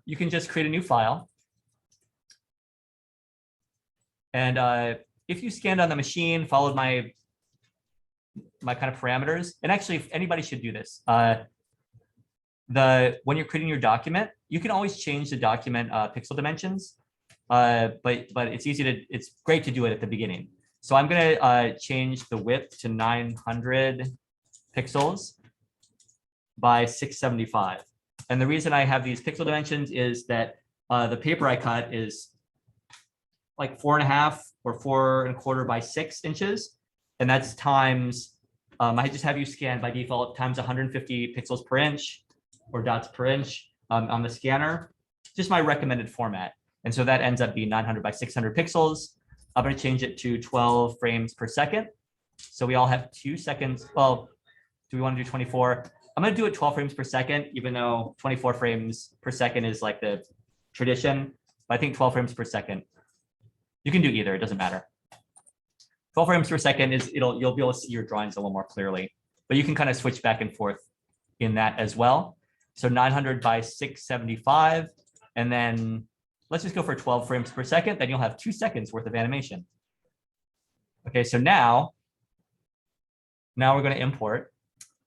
you can just create a new file. And if you scanned on the machine, followed my kind of parameters, and actually, if anybody should do this, when you're creating your document, you can always change the document pixel dimensions, but it's great to do it at the beginning. So I'm gonna change the width to 900 pixels by 675. And the reason I have these pixel dimensions is that the paper I cut is like 4.5 or 4.25 by 6 inches. And that's times, I just have you scan by default times 150 pixels per inch or dots per inch on the scanner, just my recommended format. And so that ends up being 900 by 600 pixels. I'm going to change it to 12 frames per second. So we all have 2 seconds. Well, do we want to do 24? I'm going to do it 12 frames per second, even though 24 frames per second is like the tradition. But I think 12 frames per second. You can do either, it doesn't matter. 12 frames per second is you'll be able to see your drawings a little more clearly, but you can kind of switch back and forth in that as well. So 900 by 675, and then let's just go for 12 frames per second. Then you'll have 2 seconds worth of animation. Okay, so now we're going to import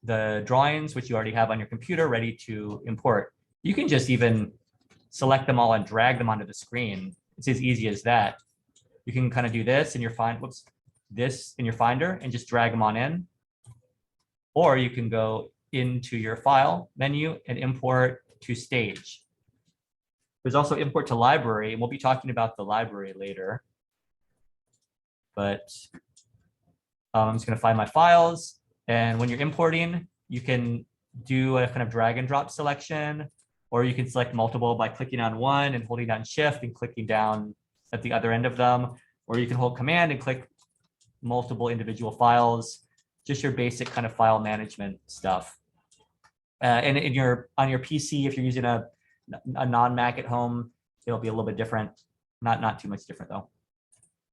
the drawings, which you already have on your computer ready to import. You can just even select them all and drag them onto the screen. It's as easy as that. You can kind of do this in your this in your Finder and just drag them on in. Or you can go into your file menu and import to stage. There's also import to library, and we'll be talking about the library later. But I'm just going to find my files. And when you're importing, you can do a kind of drag and drop selection, or you can select multiple by clicking on one and holding down Shift and clicking down at the other end of them, or you can hold Command and click multiple individual files, just your basic kind of file management stuff. And on your PC, if you're using a non-Mac at home, it'll be a little bit different. Not too much different though.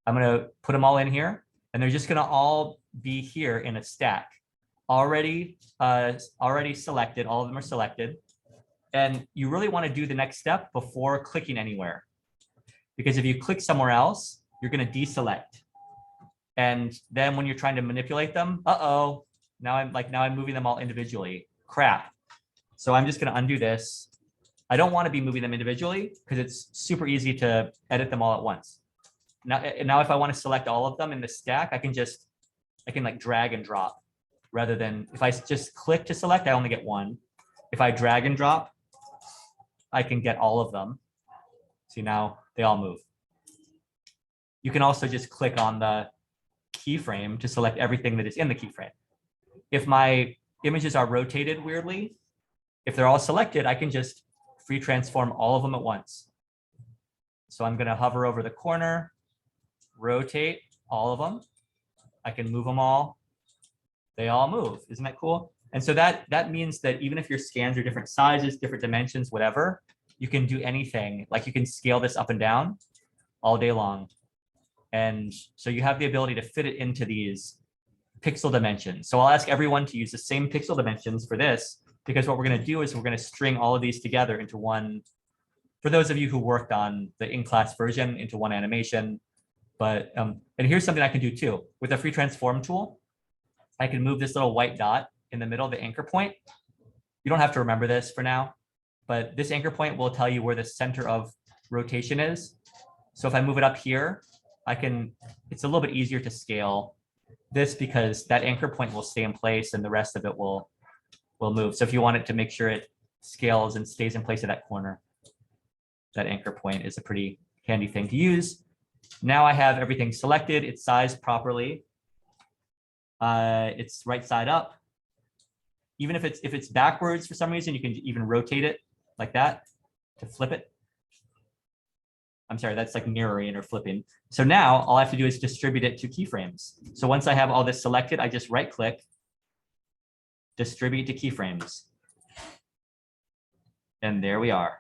I'm gonna put them all in here, and they're just gonna all be here in a stack. Already selected, all of them are selected. And you really want to do the next step before clicking anywhere. Because if you click somewhere else, you're going to deselect. And then when you're trying to manipulate them, now I'm moving them all individually. Crap. So I'm just going to undo this. I don't want to be moving them individually because it's super easy to edit them all at once. Now if I want to select all of them in the stack, I can like drag and drop, rather than if I just click to select, I only get one. If I drag and drop, I can get all of them. See, now they all move. You can also just click on the keyframe to select everything that is in the keyframe. If my images are rotated weirdly, if they're all selected, I can just free transform all of them at once. So I'm going to hover over the corner, rotate all of them. I can move them all. They all move. Isn't that cool? And so that means that even if your scans are different sizes, different dimensions, whatever, you can do anything. Like you can scale this up and down all day long. And so you have the ability to fit it into these pixel dimensions. So I'll ask everyone to use the same pixel dimensions for this, because what we're going to do is we're going to string all of these together into one, for those of you who worked on the in-class version, into one animation. But and here's something I can do too. With the free transform tool, I can move this little white dot in the middle of the anchor point. You don't have to remember this for now, but this anchor point will tell you where the center of rotation is. So if I move it up here, it's a little bit easier to scale this because that anchor point will stay in place and the rest of it will move. So if you want it to make sure it scales and stays in place at that corner, that anchor point is a pretty handy thing to use. Now I have everything selected, it's sized properly. It's right side up. Even if it's backwards for some reason, you can even rotate it like that to flip it. I'm sorry, that's like mirroring or flipping. So now all I have to do is distribute it to keyframes. So once I have all this selected, I just right click, distribute to keyframes. And there we are.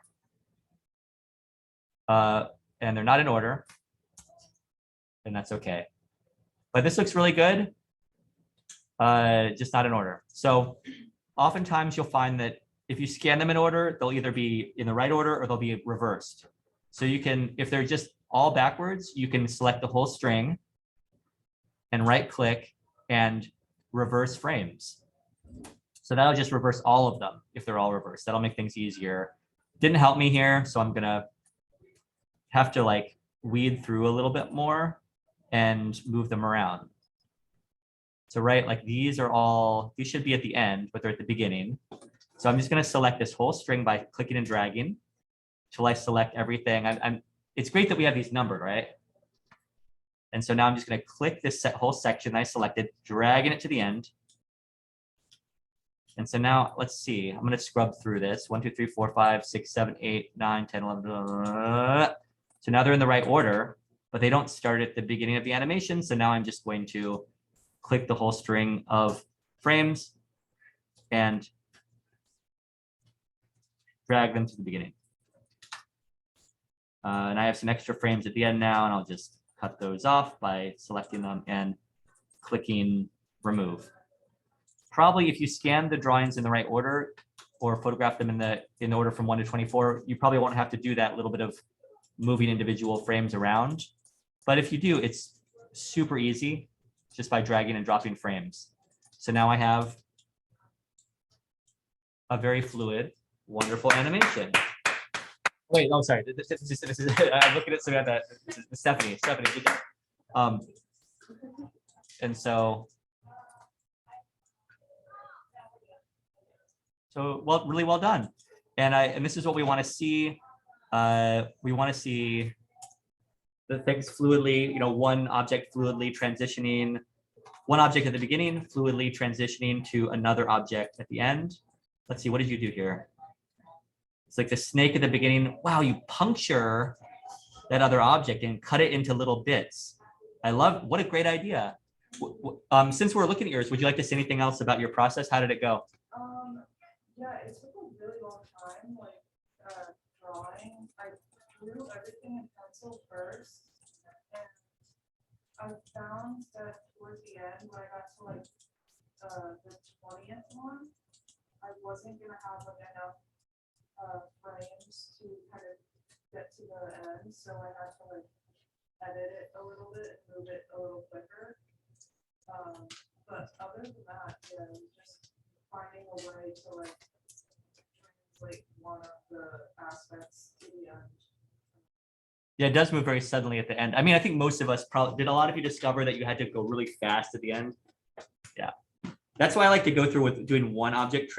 And they're not in order, and that's okay. But this looks really good, just not in order. So oftentimes you'll find that if you scan them in order, they'll either be in the right order or they'll be reversed. So you can, if they're just all backwards, you can select the whole string and right click and reverse frames. So that'll just reverse all of them if they're all reversed. That'll make things easier. Didn't help me here, so I'm gonna have to like weed through a little bit more and move them around. So right, like these are all, these should be at the end, but they're at the beginning. So I'm just gonna select this whole string by clicking and dragging till I select everything. It's great that we have these numbered, right? And so now I'm just gonna click this whole section that I selected, dragging it to the end. And so now let's see, I'm gonna scrub through this. 1, 2, 3, 4, 5, 6, 7, 8, 9, 10, 11, blah, blah, blah. So now they're in the right order, but they don't start at the beginning of the animation. So now I'm just going to click the whole string of frames and drag them to the beginning. And I have some extra frames at the end now, and I'll just cut those off by selecting them and clicking remove. Probably if you scan the drawings in the right order or photograph them in the order from 1 to 24, you probably won't have to do that little bit of moving individual frames around. But if you do, it's super easy just by dragging and dropping frames. So now I have a very fluid, wonderful animation. Wait, oh, sorry. This is I'm looking at Samantha. This is Stephanie, good job. And so well, really well done. And this is what we want to see. We want to see the things fluidly, you know, one object fluidly transitioning, one object at the beginning, fluidly transitioning to another object at the end. Let's see, what did you do here? It's like the snake at the beginning. Wow, you puncture that other object and cut it into little bits. I love, what a great idea. Since we're looking at yours, would you like to say anything else about your process? How did it go? Yeah, it took a really long time, like drawing. I drew everything in pencil first, and I found that towards the end, when I got to like the 20th one, I wasn't gonna have like enough frames to kind of get to the end, so I had to like edit it a little bit, move it a little quicker. But other than that, yeah, it was just finding a way to like translate one of the aspects to the end. Yeah, it does move very suddenly at the end. I mean, I think most of us probably, did a lot of you discover that you had to go really fast at the end? Yeah. That's why I like to go through with doing one object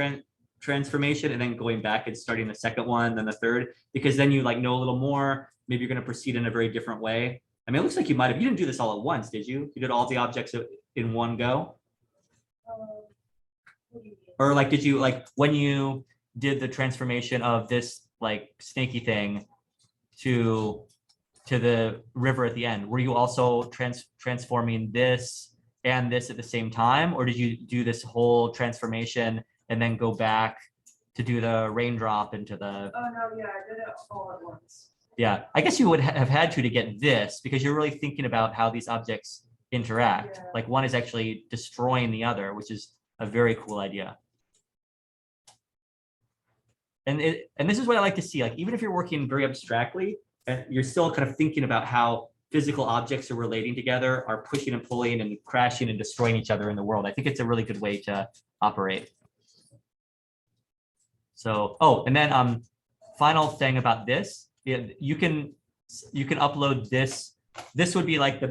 transformation and then going back and starting the second one, then the third, because then you like know a little more. Maybe you're going to proceed in a very different way. I mean, it looks like you might have, you didn't do this all at once, did you? You did all the objects in one go? Or like, did you, like when you did the transformation of this like snaky thing to the river at the end, were you also transforming this and this at the same time? Or did you do this whole transformation and then go back to do the raindrop into the... Oh, no, yeah, I did it all at once. Yeah, I guess you would have had to get this because you're really thinking about how these objects interact. Yeah. Like one is actually destroying the other, which is a very cool idea. And this is what I like to see. Like even if you're working very abstractly, you're still kind of thinking about how physical objects are relating together, are pushing and pulling and crashing and destroying each other in the world. I think it's a really good way to operate. So, oh, and then final thing about this. You can upload this. This would be like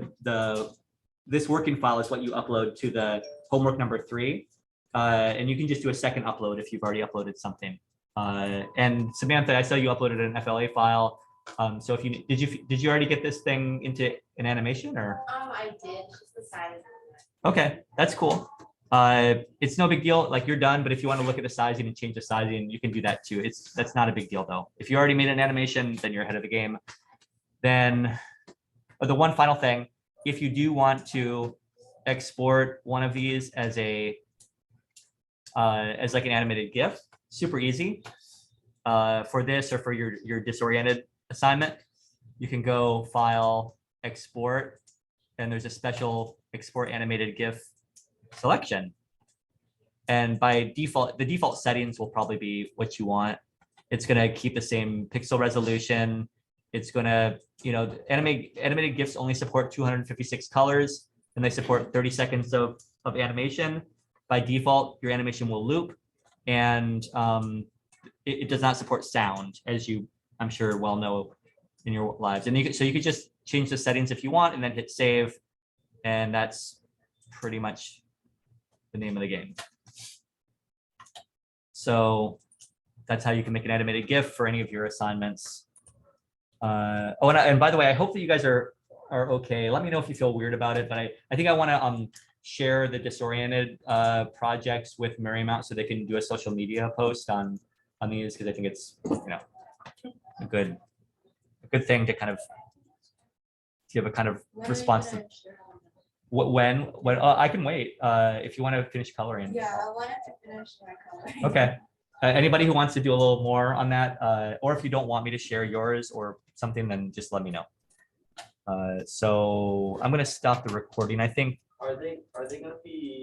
this working file is what you upload to the homework number 3, and you can just do a second upload if you've already uploaded something. And Samantha, I saw you uploaded an FLA file. So if you did you already get this thing into an animation or? I did, just the size. Okay, that's cool. It's no big deal, like you're done, but if you want to look at the sizing and change the sizing, you can do that too. That's not a big deal though. If you already made an animation, then you're ahead of the game. Then the one final thing, if you do want to export one of these as a as like an animated GIF, super easy. For this or for your disoriented assignment, you can go File, Export, and there's a special Export Animated GIF selection. And by default, the default settings will probably be what you want. It's gonna keep the same pixel resolution. It's gonna, animated GIFs only support 256 colors, and they support 30 seconds of animation. By default, your animation will loop, and it does not support sound, as you, I'm sure, well know in your lives. And so you could just change the settings if you want, and then hit save, and that's pretty much the name of the game. So that's how you can make an animated GIF for any of your assignments. And by the way, I hope that you guys are okay. Let me know if you feel weird about it, but I think I want to share the disoriented projects with Marymount so they can do a social media post on these, because I think it's a good thing to kind of give a kind of response to. When I can wait if you want to finish coloring. Yeah, I wanted to finish my coloring. Okay. Anybody who wants to do a little more on that, or if you don't want me to share yours or something, then just let me know. So I'm going to stop the recording. I think. Are they gonna be